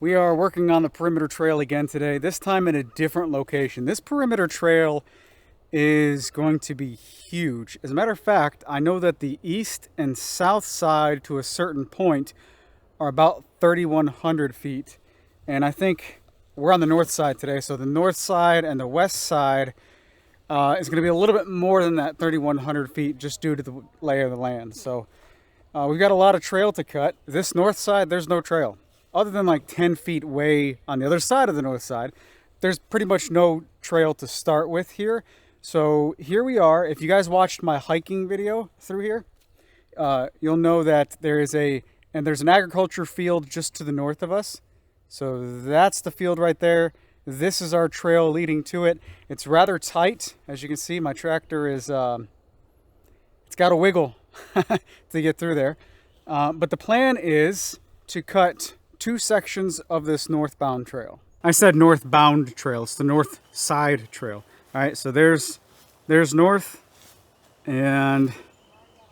We are working on the perimeter trail again today, this time in a different location. This perimeter trail is going to be huge. As a matter of fact, I know that the east and south side to a certain point are about 3,100 feet. And I think we're on the north side today, so the north side and the west side is going to be a little bit more than that 3,100 feet just due to the lay of the land. So we've got a lot of trail to cut. This north side, there's no trail. Other than like 10 feet way on the other side of the north side, there's pretty much no trail to start with here. So here we are. If you guys watched my hiking video through here, you'll know that there's an agriculture field just to the north of us. So that's the field right there. This is our trail leading to it. It's rather tight. As you can see, my tractor is, it's got a wiggle to get through there. But the plan is to cut two sections of this northbound trail. I said northbound trail, it's the north side trail. All right, so there's north and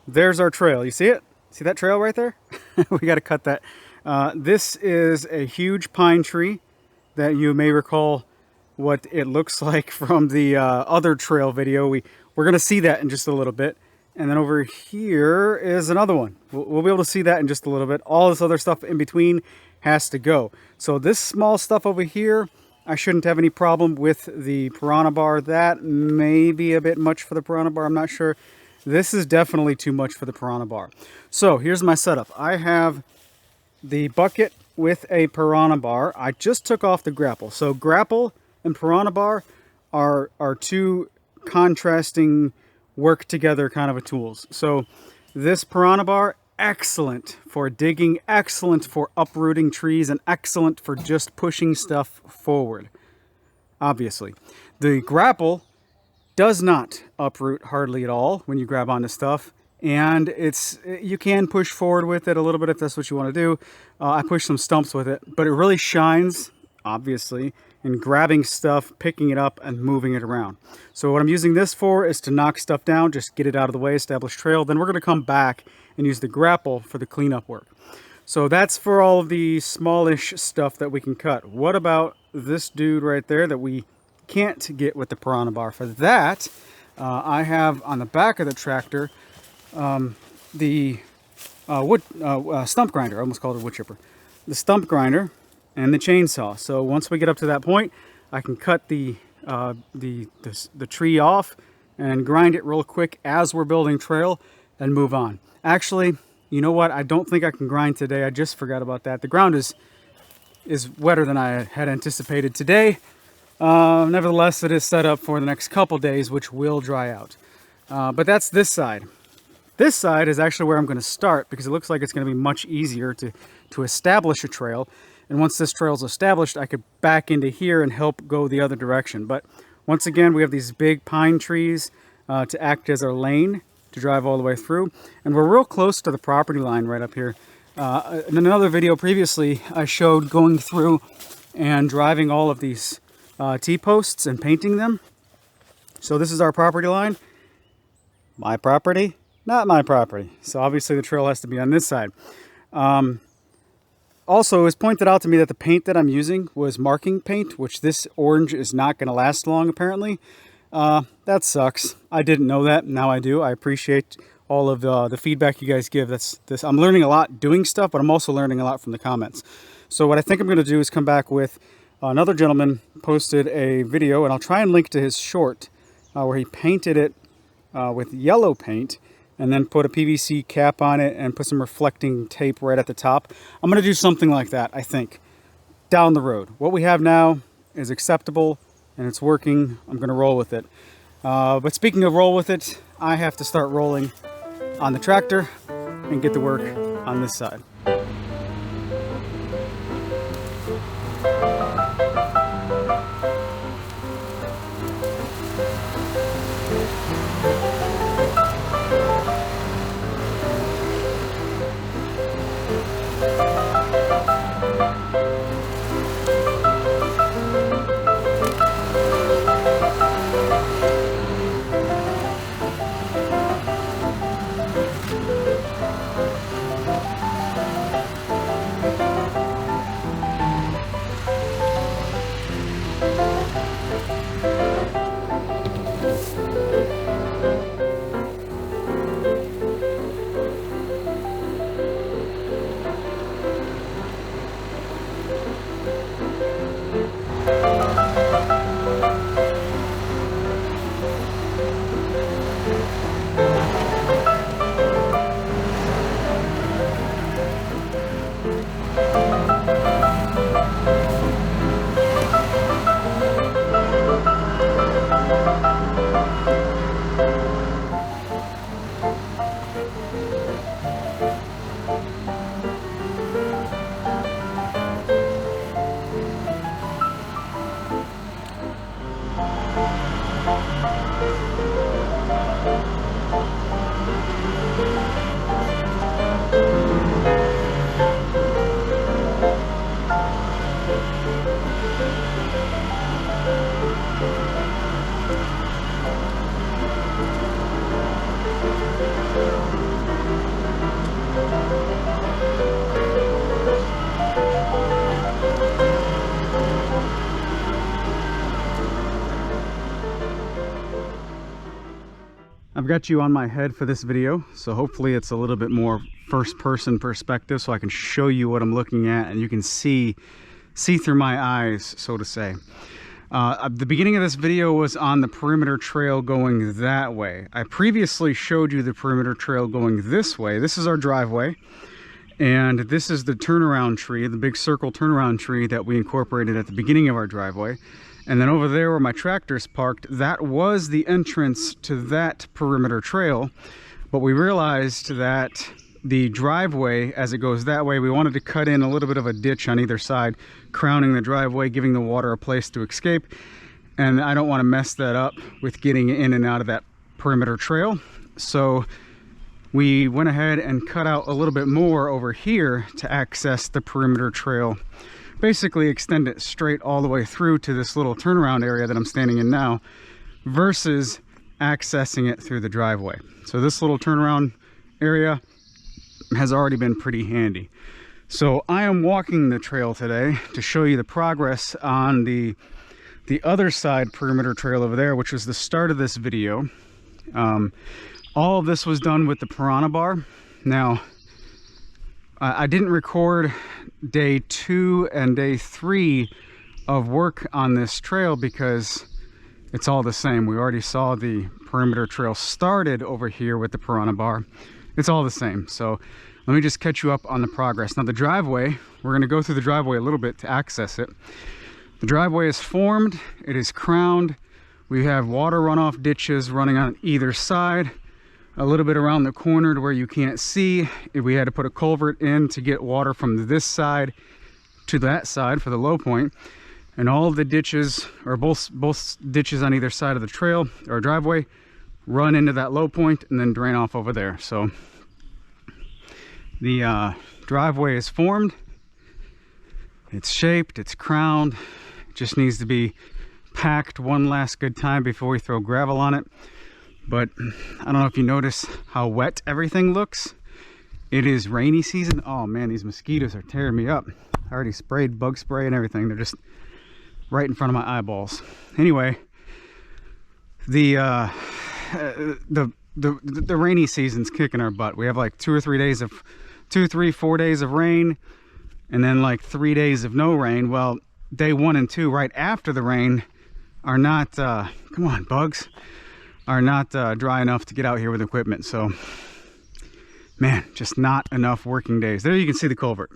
there's our trail. You see it? See that trail right there? We got to cut that. This is a huge pine tree that you may recall what it looks like from the other trail video. We're going to see that in just a little bit. And then over here is another one. We'll be able to see that in just a little bit. All this other stuff in between has to go. So this small stuff over here, I shouldn't have any problem with the piranha bar. That may be a bit much for the piranha bar. I'm not sure. This is definitely too much for the piranha bar. So here's my setup. I have the bucket with a piranha bar. I just took off the grapple. So grapple and piranha bar are two contrasting work together kind of a tools. So this piranha bar, excellent for digging, excellent for uprooting trees, and excellent for just pushing stuff forward. Obviously, the grapple does not uproot hardly at all when you grab onto stuff, and you can push forward with it a little bit if that's what you want to do. I push some stumps with it, but it really shines, obviously, in grabbing stuff, picking it up, and moving it around. So what I'm using this for is to knock stuff down, just get it out of the way, establish trail. Then we're going to come back and use the grapple for the cleanup work. So that's for all of the smallish stuff that we can cut. What about this dude right there that we can't get with the piranha bar? For that, I have on the back of the tractor the stump grinder. I almost called it a wood chipper. The stump grinder and the chainsaw. So once we get up to that point, I can cut the tree off and grind it real quick as we're building trail and move on. Actually, you know what? I don't think I can grind today. I just forgot about that. The ground is wetter than I had anticipated today. Nevertheless, it is set up for the next couple days, which will dry out. But that's this side. This side is actually where I'm going to start because it looks like it's going to be much easier to establish a trail. And once this trail is established, I could back into here and help go the other direction. But once again, we have these big pine trees to act as our lane to drive all the way through. And we're real close to the property line right up here. In another video previously, I showed going through and driving all of these T-posts and painting them. So this is our property line. My property, not my property. So obviously the trail has to be on this side. Also, it was pointed out to me that the paint that I'm using was marking paint, which this orange is not going to last long, apparently. That sucks. I didn't know that. Now I do. I appreciate all of the feedback you guys give. I'm learning a lot doing stuff, but I'm also learning a lot from the comments. So what I think I'm going to do is come back with another gentleman posted a video, and I'll try and link to his short where he painted it with yellow paint and then put a PVC cap on it and put some reflecting tape right at the top. I'm going to do something like that, I think, down the road. What we have now is acceptable and it's working. I'm going to roll with it. But speaking of roll with it, I have to start rolling on the tractor and get to work on this side. I've got you on my head for this video, so hopefully it's a little bit more first-person perspective so I can show you what I'm looking at and you can see through my eyes, so to say. The beginning of this video was on the perimeter trail going that way. I previously showed you the perimeter trail going this way. This is our driveway, and this is the turnaround tree, the big circle turnaround tree that we incorporated at the beginning of our driveway. And then over there where my tractor's parked, that was the entrance to that perimeter trail. But we realized that the driveway, as it goes that way, we wanted to cut in a little bit of a ditch on either side, crowning the driveway, giving the water a place to escape. And I don't want to mess that up with getting in and out of that perimeter trail. So we went ahead and cut out a little bit more over here to access the perimeter trail. Basically extend it straight all the way through to this little turnaround area that I'm standing in now, versus accessing it through the driveway. So this little turnaround area has already been pretty handy. So I am walking the trail today to show you the progress on the other side perimeter trail over there, which was the start of this video. All of this was done with the Piranha bar. Now, I didn't record day 2 and day 3 of work on this trail because it's all the same. We already saw the perimeter trail started over here with the Piranha bar. It's all the same. So let me just catch you up on the progress. Now the driveway, we're going to go through the driveway a little bit to access it. The driveway is formed, it is crowned. We have water runoff ditches running on either side. A little bit around the corner to where you can't see. We had to put a culvert in to get water from this side to that side for the low point. And all of the ditches, or both ditches on either side of the trail or driveway, run into that low point and then drain off over there. So the driveway is formed, it's shaped, it's crowned. It just needs to be packed one last good time before we throw gravel on it. But I don't know if you notice how wet everything looks. It is rainy season. Oh man, these mosquitoes are tearing me up. I already sprayed bug spray and everything. They're just right in front of my eyeballs. Anyway, the rainy season's kicking our butt. We have like 2 or 3 days of 2, 3, 4 days of rain, and then like 3 days of no rain. Well, day 1 and 2 right after the rain are not come on, bugs, are not dry enough to get out here with equipment. So man, just not enough working days. There you can see the culvert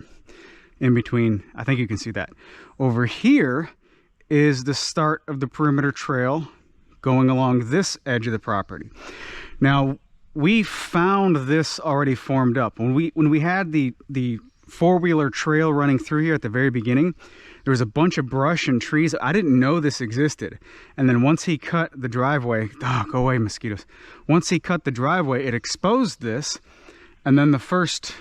in between. I think you can see that. Over here is the start of the perimeter trail going along this edge of the property. Now we found this already formed up when we had the four-wheeler trail running through here at the very beginning. There was a bunch of brush and trees. I didn't know this existed. And then once he cut the driveway, oh, go away mosquitoes. Once he cut the driveway, it exposed this. And then the first,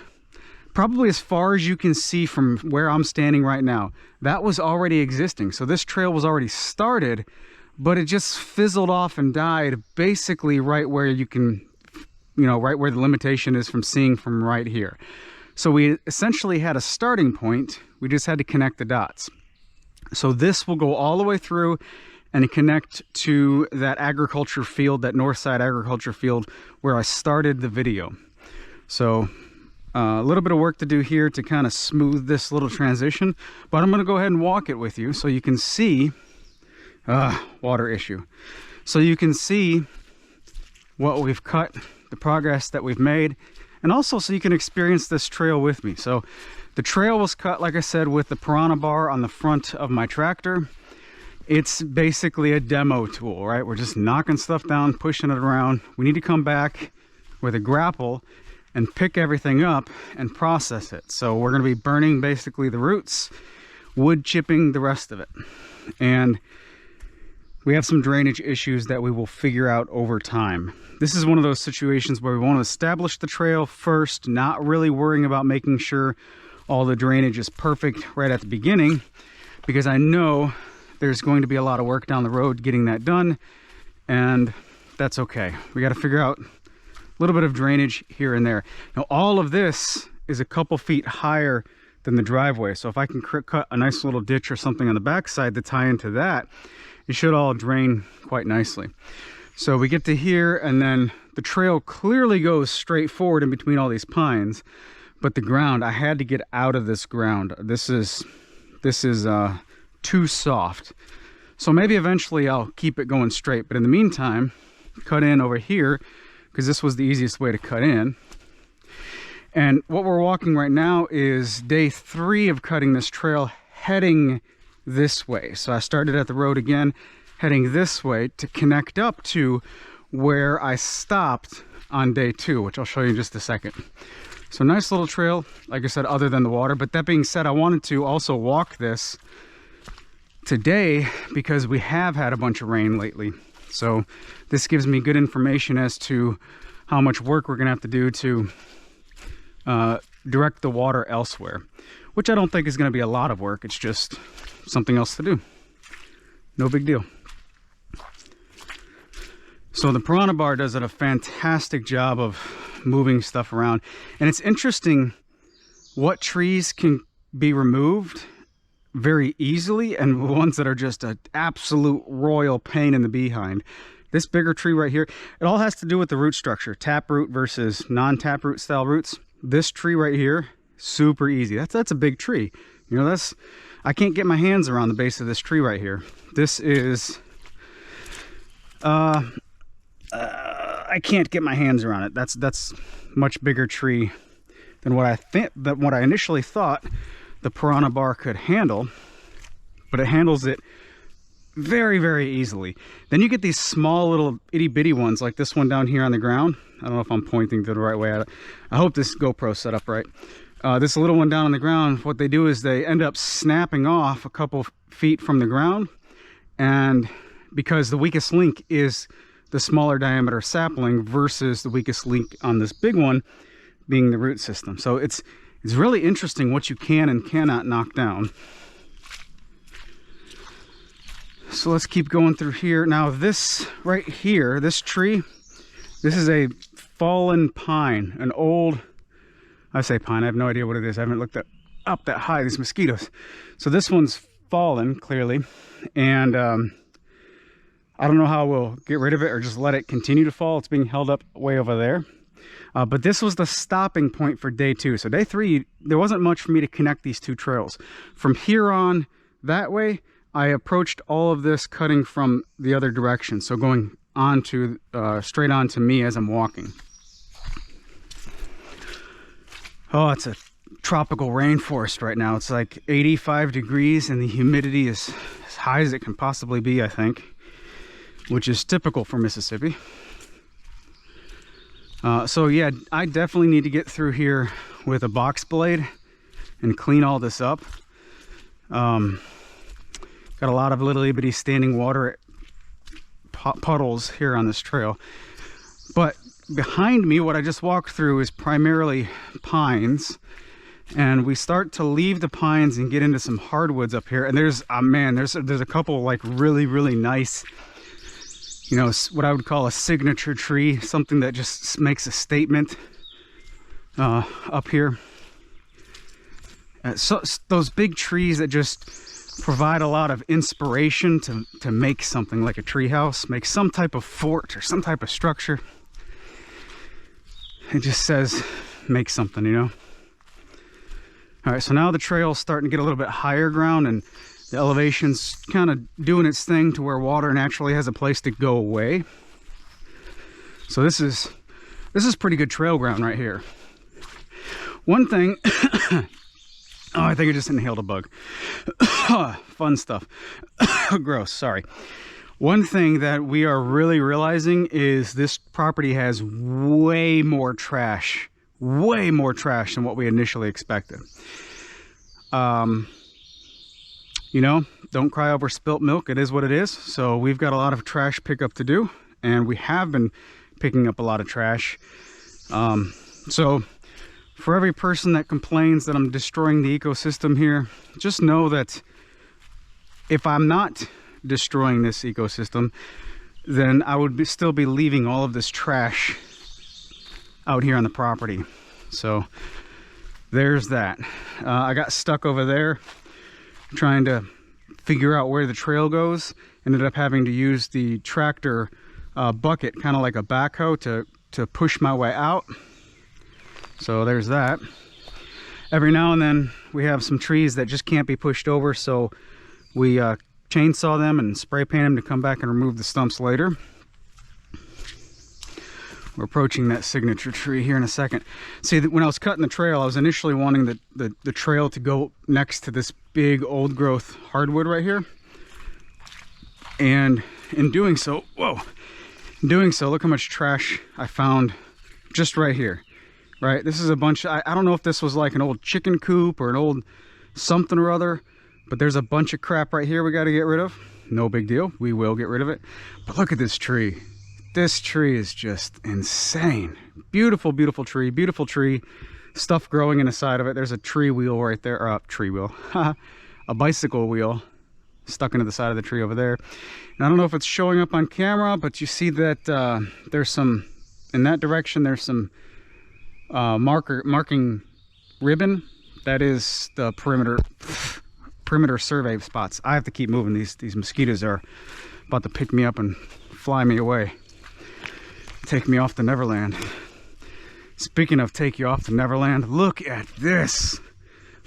probably as far as you can see from where I'm standing right now, that was already existing. So this trail was already started, but it just fizzled off and died basically right where you can, you know, right where the limitation is from seeing from right here. So we essentially had a starting point. We just had to connect the dots. So this will go all the way through and connect to that agriculture field, that north side agriculture field where I started the video. So a little bit of work to do here to kind of smooth this little transition, but I'm going to go ahead and walk it with you so you can see water issue. So you can see what we've cut, the progress that we've made, and also so you can experience this trail with me. So the trail was cut, like I said, with the Piranha bar on the front of my tractor. It's basically a demo tool, right? We're just knocking stuff down, pushing it around. We need to come back with a grapple and pick everything up and process it. So we're going to be burning basically the roots, wood chipping the rest of it. And we have some drainage issues that we will figure out over time. This is one of those situations where we want to establish the trail first, not really worrying about making sure all the drainage is perfect right at the beginning. because I know there's going to be a lot of work down the road getting that done, and that's okay. We got to figure out a little bit of drainage here and there. Now, all of this is a couple feet higher than the driveway, so if I can cut a nice little ditch or something on the backside to tie into that, it should all drain quite nicely. So we get to here, and then the trail clearly goes straight forward in between all these pines, but the ground, I had to get out of this ground. This is too soft. So maybe eventually I'll keep it going straight, but in the meantime, cut in over here, because this was the easiest way to cut in. And what we're walking right now is day 3 of cutting this trail, heading this way. So I started at the road again, heading this way to connect up to where I stopped on day 2, which I'll show you in just a second. So nice little trail, like I said, other than the water. But that being said, I wanted to also walk this today because we have had a bunch of rain lately. So this gives me good information as to how much work we're gonna have to do to direct the water elsewhere, which I don't think is gonna be a lot of work. It's just something else to do. No big deal. So the Piranha Bar does a fantastic job of moving stuff around. And it's interesting what trees can be removed very easily and ones that are just an absolute royal pain in the behind. This bigger tree right here, it all has to do with the root structure, taproot versus non-taproot style roots. This tree right here, super easy. That's a big tree. You know, I can't get my hands around the base of this tree right here. This is I can't get my hands around it. That's much bigger tree than what I initially thought the Piranha Bar could handle, but it handles it very, very easily. Then you get these small little itty bitty ones like this one down here on the ground. I don't know if I'm pointing to the right way. I hope this GoPro's set up right. This little one down on the ground, what they do is they end up snapping off a couple feet from the ground, and because the weakest link is the smaller diameter sapling versus the weakest link on this big one being the root system. So it's really interesting what you can and cannot knock down. So let's keep going through here. Now this right here, this tree, this is a fallen pine, an old, I say pine, I have no idea what it is. I haven't looked up that high, these mosquitoes. So this one's fallen clearly, and I don't know how we'll get rid of it or just let it continue to fall. It's being held up way over there. But this was the stopping point for day 2. So day 3, there wasn't much for me to connect these two trails. From here on that way, I approached all of this cutting from the other direction. So going on to, straight on to me as I'm walking. Oh, it's a tropical rainforest right now. It's like 85 degrees and the humidity is as high as it can possibly be, I think, which is typical for Mississippi. So yeah, I definitely need to get through here with a box blade and clean all this up. Got a lot of little bitty standing water puddles here on this trail. But behind me, what I just walked through is primarily pines. And we start to leave the pines and get into some hardwoods up here. And there's, man, there's a couple like really, really nice, you know, what I would call a signature tree, something that just makes a statement up here. So those big trees that just provide a lot of inspiration to make something like a tree house, make some type of fort or some type of structure. It just says, make something, you know? All right, so now the trail's starting to get a little bit higher ground and the elevation's kind of doing its thing to where water naturally has a place to go away. So this is pretty good trail ground right here. One thing, oh, I think I just inhaled a bug. Fun stuff. Gross, sorry. One thing that we are really realizing is this property has way more trash than what we initially expected. You know, don't cry over spilt milk. It is what it is. So we've got a lot of trash pickup to do, and we have been picking up a lot of trash. So for every person that complains that I'm destroying the ecosystem here, just know that if I'm not destroying this ecosystem, then I would still be leaving all of this trash out here on the property. So there's that. I got stuck over there trying to figure out where the trail goes. Ended up having to use the tractor bucket, kind of like a backhoe, to push my way out. So there's that. Every now and then we have some trees that just can't be pushed over, so we chainsaw them and spray paint them to come back and remove the stumps later. We're approaching that signature tree here in a second. See, when I was cutting the trail, I was initially wanting the trail to go next to this big old growth hardwood right here. And in doing so, look how much trash I found just right here. Right, this is a bunch, I don't know if this was like an old chicken coop or an old something or other, but there's a bunch of crap right here we got to get rid of. No big deal, we will get rid of it. But look at this tree. This tree is just insane. Beautiful, beautiful tree, beautiful tree. Stuff growing in the side of it. There's a tree wheel right there, or tree wheel, a bicycle wheel stuck into the side of the tree over there. And I don't know if it's showing up on camera, but you see that there's some, in that direction, there's some marking ribbon. That is the perimeter survey spots. I have to keep moving. These mosquitoes are about to pick me up and fly me away, take me off to Neverland. Speaking of take you off to Neverland, look at this.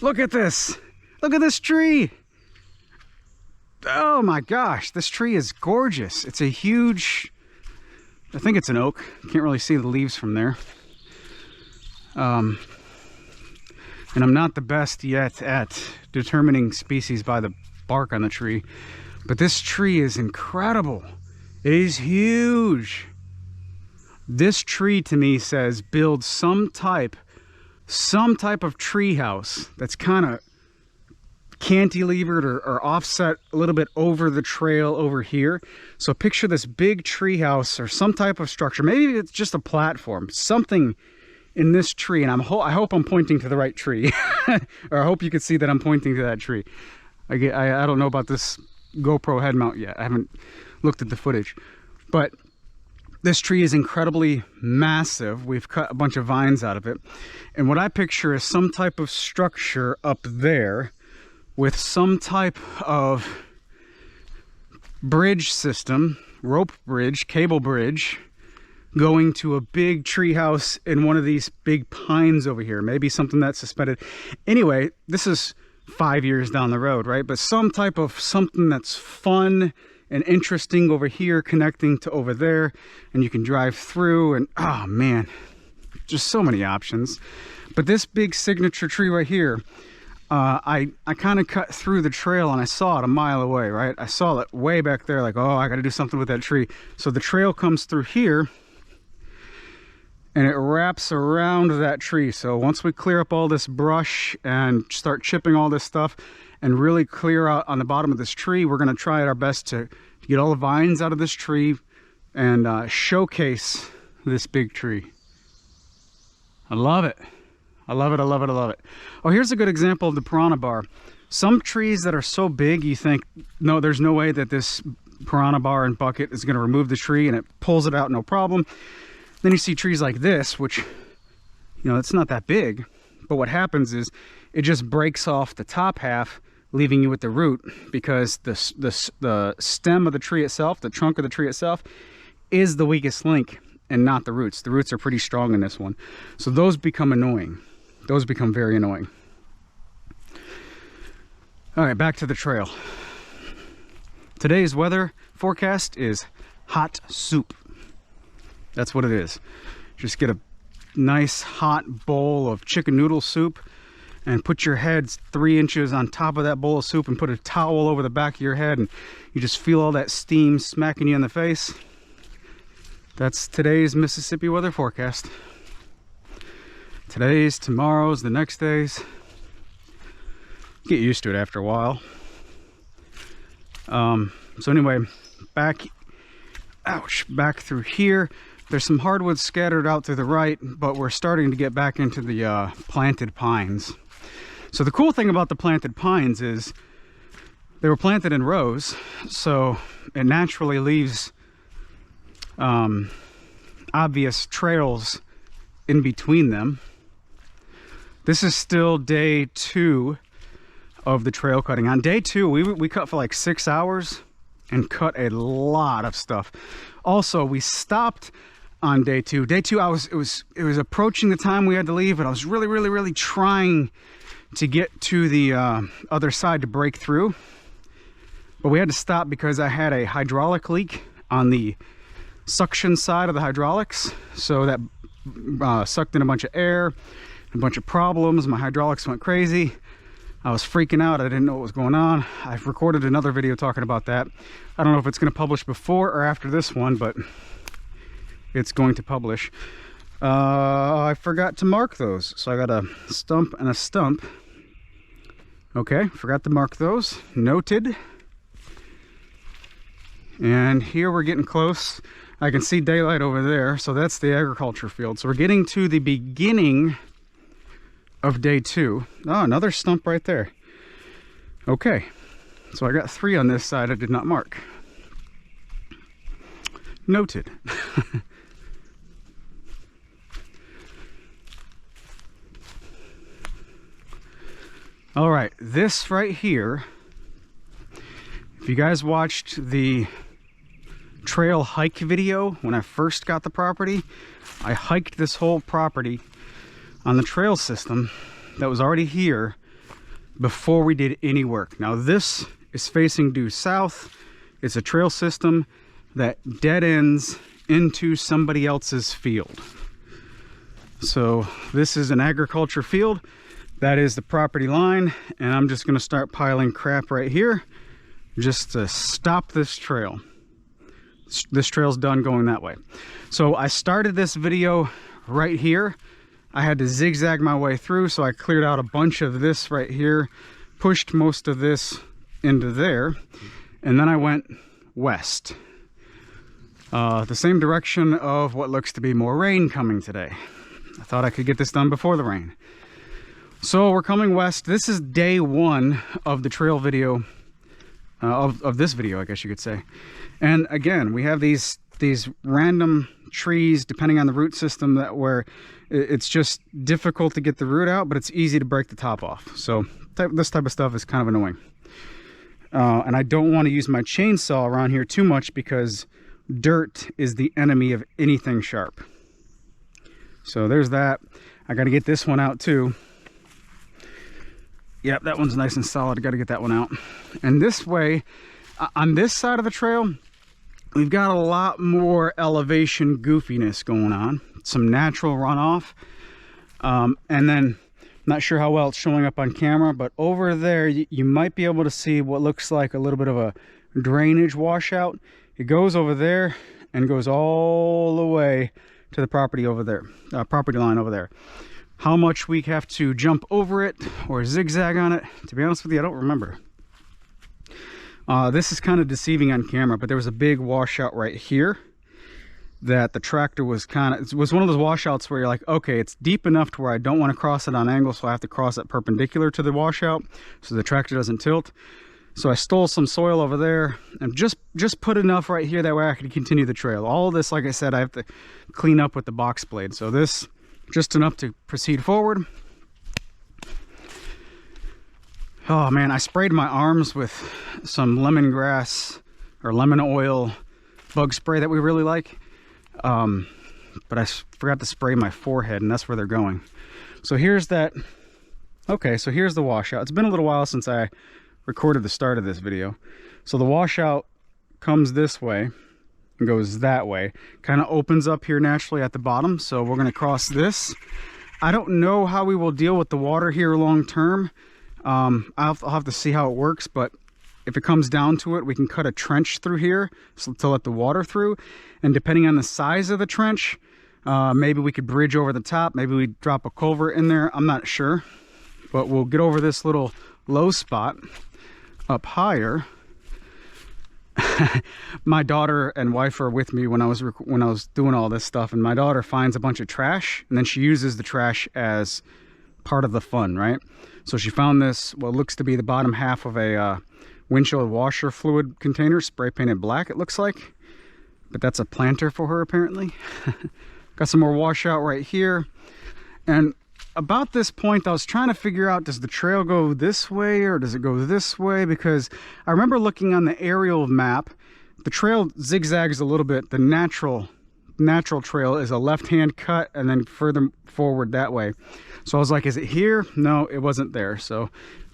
Look at this. Look at this tree. Oh my gosh, this tree is gorgeous. It's a huge, I think it's an oak. Can't really see the leaves from there. And I'm not the best yet at determining species by the bark on the tree, but this tree is incredible. It is huge. This tree to me says build some type of tree house that's kind of cantilevered or offset a little bit over the trail over here. So picture this big tree house or some type of structure. Maybe it's just a platform, something in this tree, and I hope I'm pointing to the right tree. Or I hope you can see that I'm pointing to that tree. I don't know about this GoPro head mount yet. I haven't looked at the footage, but this tree is incredibly massive. We've cut a bunch of vines out of it, and what I picture is some type of structure up there with some type of bridge system, rope bridge, cable bridge, going to a big tree house in one of these big pines over here. Maybe something that's suspended. Anyway, this is 5 years down the road, right? But some type of something that's fun and interesting over here connecting to over there, and you can drive through, and oh man, just so many options. But this big signature tree right here, I kind of cut through the trail and I saw it a mile away, right? I saw it way back there, like, oh, I got to do something with that tree. So the trail comes through here and it wraps around that tree. So once we clear up all this brush and start chipping all this stuff and really clear out on the bottom of this tree, we're going to try our best to get all the vines out of this tree and showcase this big tree. I love it. I love it, I love it, I love it. Oh, here's a good example of the piranha bar. Some trees that are so big, you think, no, there's no way that this piranha bar and bucket is going to remove the tree, and it pulls it out no problem. Then you see trees like this, which, you know, it's not that big, but what happens is it just breaks off the top half, leaving you with the root, because the stem of the tree itself, the trunk of the tree itself, is the weakest link and not the roots. The roots are pretty strong in this one. So those become annoying. Those become very annoying. All right, back to the trail. Today's weather forecast is hot soup. That's what it is. Just get a nice hot bowl of chicken noodle soup and put your head 3 inches on top of that bowl of soup and put a towel over the back of your head, and you just feel all that steam smacking you in the face. That's today's Mississippi weather forecast. Today's, tomorrow's, the next days. Get used to it after a while. So anyway, back through here. There's some hardwood scattered out to the right, but we're starting to get back into the planted pines. So the cool thing about the planted pines is they were planted in rows, so it naturally leaves obvious trails in between them. This is still day 2 of the trail cutting. On day 2, we cut for like 6 hours and cut a lot of stuff. Also, we stopped on day 2. Day 2, it was approaching the time we had to leave, but I was really trying to get to the other side to break through. But we had to stop because I had a hydraulic leak on the suction side of the hydraulics. So that sucked in a bunch of air, a bunch of problems. My hydraulics went crazy. I was freaking out. I didn't know what was going on. I've recorded another video talking about that. I don't know if it's going to publish before or after this one, but it's going to publish. I forgot to mark those. So I got a stump and a stump. Okay, forgot to mark those. Noted. And here we're getting close. I can see daylight over there. So that's the agriculture field. So we're getting to the beginning of day 2. Oh, another stump right there. Okay, so I got 3 on this side I did not mark. Noted. All right, this right here, if you guys watched the trail hike video when I first got the property, I hiked this whole property on the trail system that was already here before we did any work. Now this is facing due south. It's a trail system that dead ends into somebody else's field. So this is an agriculture field. That is the property line, and I'm just gonna start piling crap right here just to stop this trail. This trail's done going that way. So I started this video right here. I had to zigzag my way through, so I cleared out a bunch of this right here, pushed most of this into there, and then I went west. The same direction of what looks to be more rain coming today. I thought I could get this done before the rain. So we're coming west. This is day 1 of the trail video, of this video, I guess you could say. And again, we have these random trees, depending on the root system, that where it's just difficult to get the root out, but it's easy to break the top off. So this type of stuff is kind of annoying. And I don't want to use my chainsaw around here too much because dirt is the enemy of anything sharp. So there's that. I got to get this one out too. Yep, that one's nice and solid. I got to get that one out. And this way, on this side of the trail, we've got a lot more elevation goofiness going on. Some natural runoff. And then, not sure how well it's showing up on camera, but over there, you might be able to see what looks like a little bit of a drainage washout. It goes over there and goes all the way to the property over there, property line over there. How much we have to jump over it or zigzag on it, to be honest with you, I don't remember. This is kind of deceiving on camera, but there was a big washout right here that the tractor was it was one of those washouts where you're like, okay, it's deep enough to where I don't want to cross it on angle, so I have to cross it perpendicular to the washout so the tractor doesn't tilt. So I stole some soil over there and just put enough right here, that way I could continue the trail. All of this, like I said, I have to clean up with the box blade. So this, just enough to proceed forward. Oh man, I sprayed my arms with some lemongrass or lemon oil bug spray that we really like. But I forgot to spray my forehead, and that's where they're going. So here's that. Okay, so here's the washout. It's been a little while since I recorded the start of this video. So the washout comes this way and goes that way. Kind of opens up here naturally at the bottom. So we're going to cross this. I don't know how we will deal with the water here long term. I'll have to see how it works, but if it comes down to it, we can cut a trench through here to let the water through. And depending on the size of the trench, maybe we could bridge over the top. Maybe we drop a culvert in there. I'm not sure, but we'll get over this little low spot up higher. My daughter and wife are with me when I was doing all this stuff, and my daughter finds a bunch of trash, and then she uses the trash as part of the fun, right? So she found this, what looks to be the bottom half of a windshield washer fluid container, spray painted black, it looks like. But that's a planter for her, apparently. Got some more washout right here. And about this point, I was trying to figure out, does the trail go this way or does it go this way? Because I remember looking on the aerial map, the trail zigzags a little bit. The natural trail is a left-hand cut and then further forward that way. So I was like, is it here? No, it wasn't there. So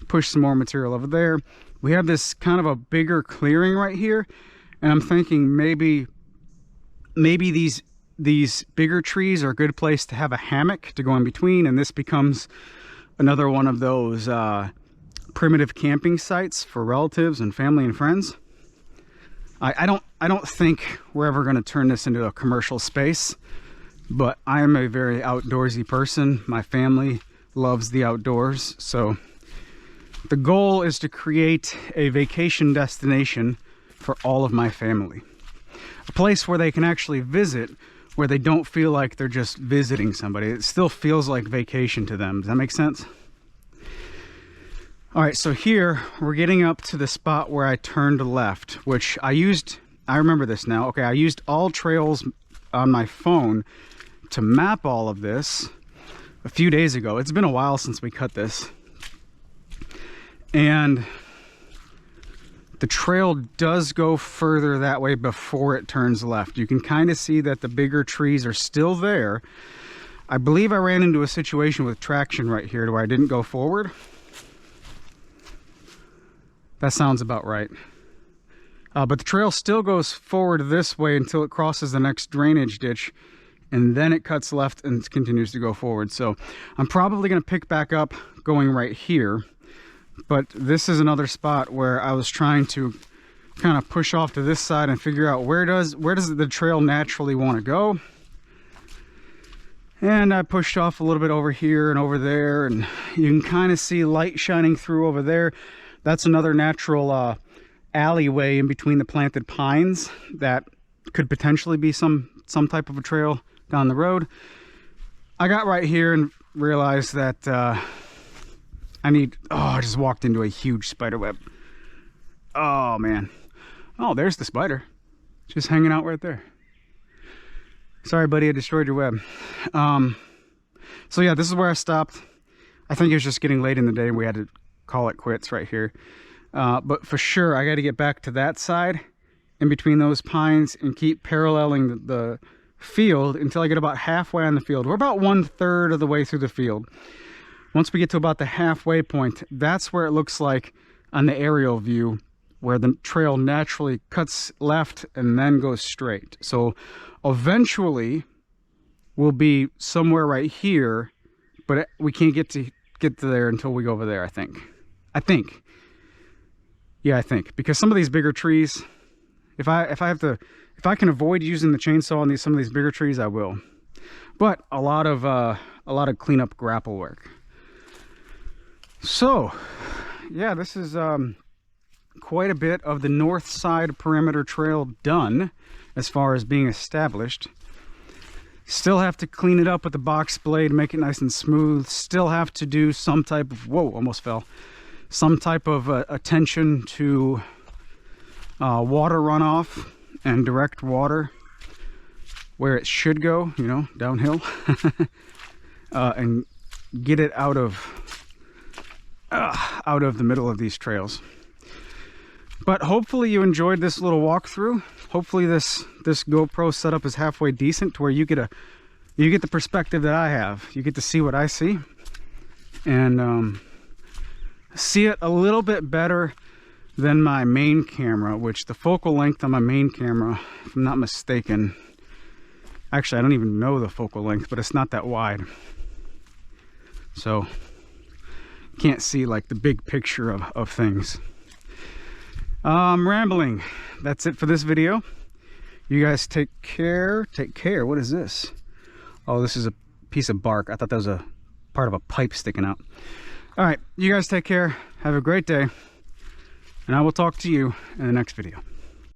push some more material over there. We have this kind of a bigger clearing right here, and I'm thinking maybe these bigger trees are a good place to have a hammock to go in between, and this becomes another one of those primitive camping sites for relatives and family and friends. I don't think we're ever going to turn this into a commercial space, but I am a very outdoorsy person. My family loves the outdoors, so the goal is to create a vacation destination for all of my family. A place where they can actually visit, where they don't feel like they're just visiting somebody. It still feels like vacation to them. Does that make sense? All right, so here we're getting up to the spot where I turned left, which I remember this now. Okay, I used all trails on my phone to map all of this a few days ago. It's been a while since we cut this. And the trail does go further that way before it turns left. You can kind of see that the bigger trees are still there. I believe I ran into a situation with traction right here where I didn't go forward. That sounds about right. But the trail still goes forward this way until it crosses the next drainage ditch, and then it cuts left and continues to go forward. So I'm probably going to pick back up going right here. But this is another spot where I was trying to kind of push off to this side and figure out where does the trail naturally want to go. And I pushed off a little bit over here and over there, and you can kind of see light shining through over there. That's another natural alleyway in between the planted pines that could potentially be some type of a trail down the road. I got right here and realized that I just walked into a huge spider web. Oh man. Oh, there's the spider. Just hanging out right there. Sorry, buddy, I destroyed your web. So yeah, this is where I stopped. I think it was just getting late in the day. We had to call it quits right here. But for sure, I got to get back to that side in between those pines and keep paralleling the field until I get about halfway on the field. We're about 1/3 of the way through the field. Once we get to about the halfway point, that's where it looks like on the aerial view, where the trail naturally cuts left and then goes straight. So eventually we'll be somewhere right here, but we can't get to there until we go over there, I think. Yeah, I think, because some of these bigger trees, if I can avoid using the chainsaw on some of these bigger trees, I will. But a lot of cleanup grapple work. So, yeah, this is quite a bit of the north side perimeter trail done as far as being established. Still have to clean it up with the box blade, make it nice and smooth. Still have to do some type of, whoa, almost fell. Some type of attention to water runoff and direct water where it should go, you know, downhill. And get it out of the middle of these trails. But hopefully you enjoyed this little walkthrough. Hopefully this GoPro setup is halfway decent to where you get the perspective that I have. You get to see what I see, and see it a little bit better than my main camera, which the focal length on my main camera, if I'm not mistaken, actually I don't even know the focal length, but it's not that wide. So can't see like the big picture of things. I'm rambling. That's it for this video. You guys take care. Take care. What is this? Oh, this is a piece of bark. I thought that was a part of a pipe sticking out. All right, you guys take care. Have a great day, and I will talk to you in the next video.